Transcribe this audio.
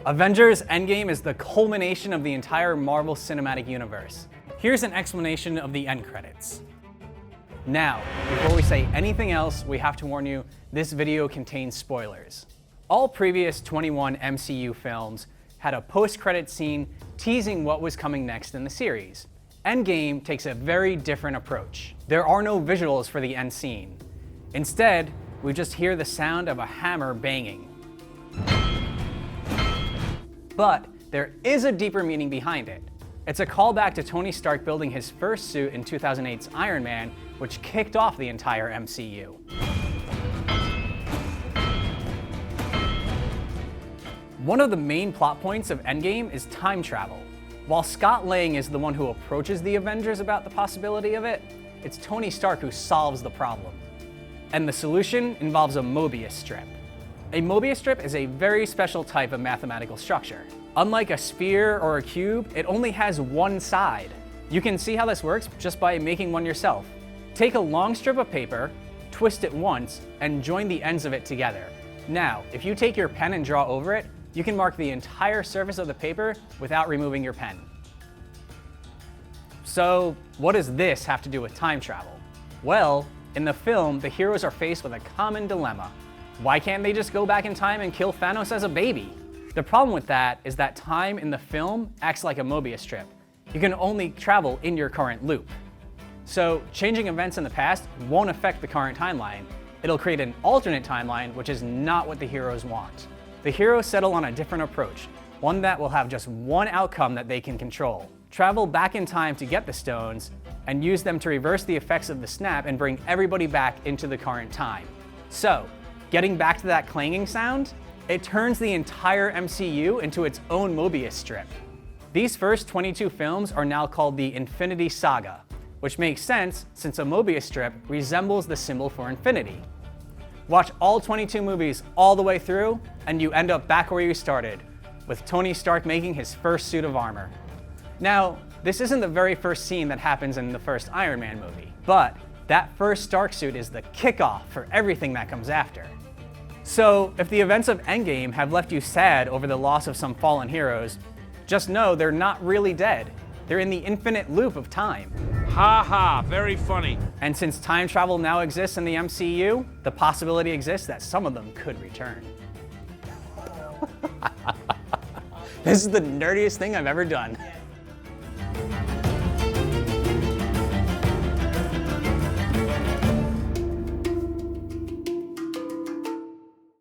Avengers Endgame is the culmination of the entire Marvel Cinematic Universe. Here's an explanation of the end credits. Now, before we say anything else, we have to warn you, this video contains spoilers. All previous 21 MCU films had a post-credit scene teasing what was coming next in the series. Endgame takes a very different approach. There are no visuals for the end scene. Instead, we just hear the sound of a hammer banging. But there is a deeper meaning behind it. It's a callback to Tony Stark building his first suit in 2008's Iron Man, which kicked off the entire MCU. One of the main plot points of Endgame is time travel. While Scott Lang is the one who approaches the Avengers about the possibility of it, it's Tony Stark who solves the problem. And the solution involves a Mobius strip. A Mobius strip is a very special type of mathematical structure. Unlike a sphere or a cube, it only has one side. You can see how this works just by making one yourself. Take a long strip of paper, twist it once, and join the ends of it together. Now, if you take your pen and draw over it, you can mark the entire surface of the paper without removing your pen. So, what does this have to do with time travel? Well, in the film, the heroes are faced with a common dilemma. Why can't they just go back in time and kill Thanos as a baby? The problem with that is that time in the film acts like a Mobius strip. You can only travel in your current loop. So changing events in the past won't affect the current timeline. It'll create an alternate timeline, which is not what the heroes want. The heroes settle on a different approach, one that will have just one outcome that they can control. Travel back in time to get the stones, and use them to reverse the effects of the snap and bring everybody back into the current time. So, getting back to that clanging sound, it turns the entire MCU into its own Mobius strip. These first 22 films are now called the Infinity Saga, which makes sense since a Mobius strip resembles the symbol for infinity. Watch all 22 movies all the way through, and you end up back where you started, with Tony Stark making his first suit of armor. Now, this isn't the very first scene that happens in the first Iron Man movie, but that first Stark suit is the kickoff for everything that comes after. So, if the events of Endgame have left you sad over the loss of some fallen heroes, just know they're not really dead. They're in the infinite loop of time. Ha ha, very funny. And since time travel now exists in the MCU, the possibility exists that some of them could return. This is the nerdiest thing I've ever done.